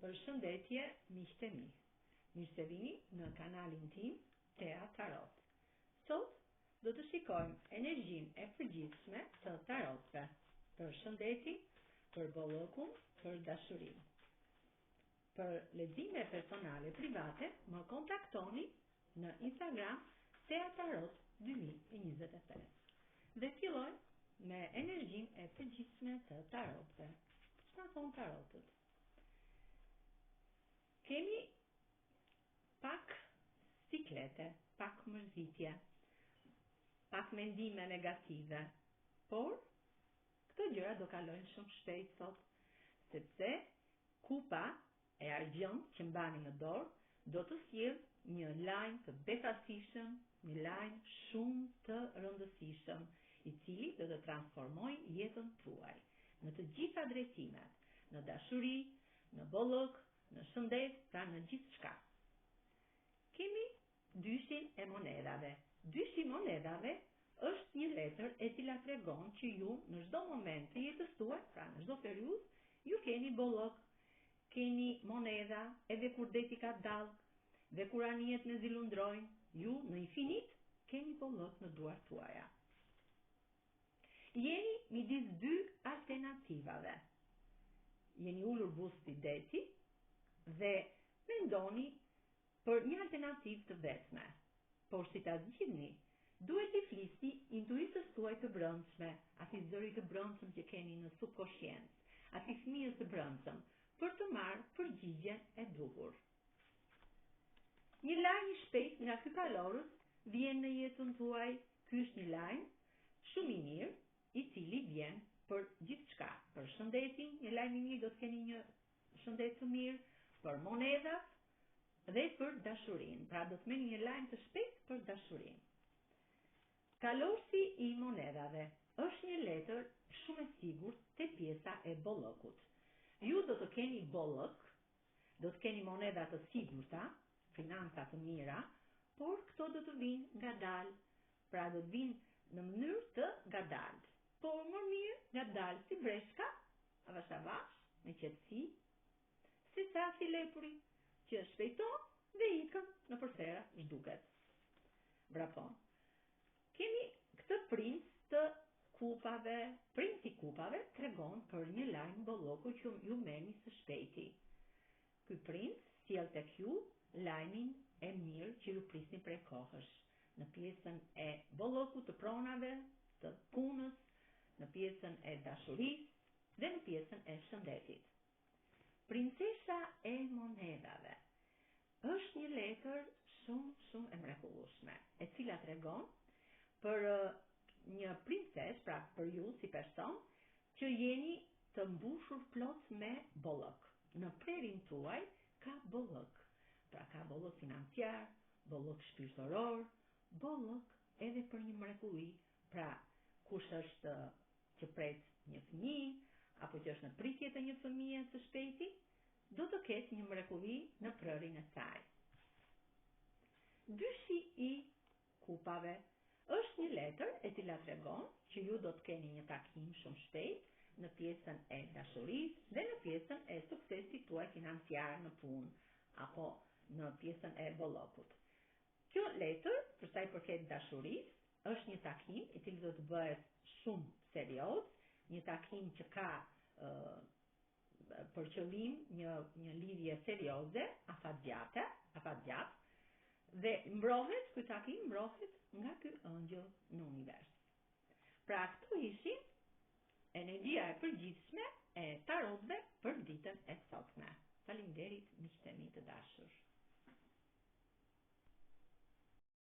Përshëndetje miqtë e mi. Mirë se vini në kanalin tim Tea Tarot. Sot do të shikojmë energjinë e përgjithshme të tarotëve. Përshëndetje për bollokun, për dashurinë. Për lexime personale private, më kontaktoni në Instagram Tea Tarot 2025. Dhe fillojmë me energjinë e përgjithshme të tarotëve. Çfarë thon tarotët? Kemi pak siklete, pak mërzitje, pak mendime negative, por këto gjëra do kalojnë shumë shpejt sot, sepse kupa e argjën që mbani në dorë do të sjellë një lajm të befasishëm, një lajm shumë të rëndësishëm, i cili do të transformojë jetën tuaj në të gjitha drejtimet, në dashuri, në bollok, në shëndet, pra në gjithë shka. Kemi dyshin e monedhave. Dyshi i monedhave është një letër e cila tregon që ju në çdo moment të jetës tuaj, pra në çdo periudhë, ju keni bollok, keni monedha, edhe kur deti ka dallg, dhe kur anijet me zilundrojnë, ju në infinit keni bollok në duart tuaja. Jeni midis dy alternativave. Jeni ulur busti deti dhe mendoni për një alternativë të vetme. Por si ta zgjidhni, duhet i flisni intuitës tuaj të brendshme, atij zërit të brendshëm që keni në subconscient, atij fëmijës të brendshëm, për të marrë përgjigjen e duhur. Një lajm i shpejt nga ky kalorës vjen në jetën tuaj. Ky është një lajm shumë i mirë, i cili vjen për gjithçka. Për shëndetin, një lajm i mirë, do të keni një shëndet të mirë, për monedhat dhe për dashurinë. Pra do të merrni një lajm të shpejtë për dashurinë. Kalorësi i monedhave është një letër shumë e sigurt te pjesa e bollokut. Ju do të keni bollok, do të keni monedha të sigurta, financa të mira, por këto do të vinë ngadalë. Pra do të vinë në mënyrë të ngadalë. Por më mirë ngadalë si breshka, avash avash, me qetësi, si sa si lepuri, që shpejton dhe ikën në përsera zhduket. Vrapon. Kemi këtë princ të kupave. Princi i kupave tregon për një lajm bolloku që ju merrni së shpejti. Ky princ sjell tek ju lajmin e mirë që ju prisni prej kohësh, në pjesën e bollokut, të pronave, të punës, në pjesën e dashurisë dhe në pjesën e shëndetit. Princesha e monedhave është një letër shumë e mrekullueshme, e cila tregon për një princes, pra për ju si person, që jeni të mbushur plot me bollok. Në prerin tuaj ka bollok. Pra ka bollok financiar, bollok shpirtëror, bollok edhe për një mrekulli. Pra kush është që pret një fëmijë, apo që është në pritje të një fëmije së shpejti, do të ketë një mrekulli në prërin e saj. Dyshi i kupave është një letër e cila tregon që ju do të keni një takim shumë shpejt në pjesën e dashurisë dhe në pjesën e suksesit tuaj financiar në punë, apo në pjesën e bollokut. Kjo letër, për sa i përket dashurisë, është një takim i cili do të bëhet shumë serioz, një takim që ka për qëllim një lidhje serioze, afatgjate, dhe ky takim mbrohet nga ky ëngjëll në univers. Pra këto ishin energjia e përgjithshme e tarotëve për ditën e sotme. Faleminderit miqtë e mi të dashur.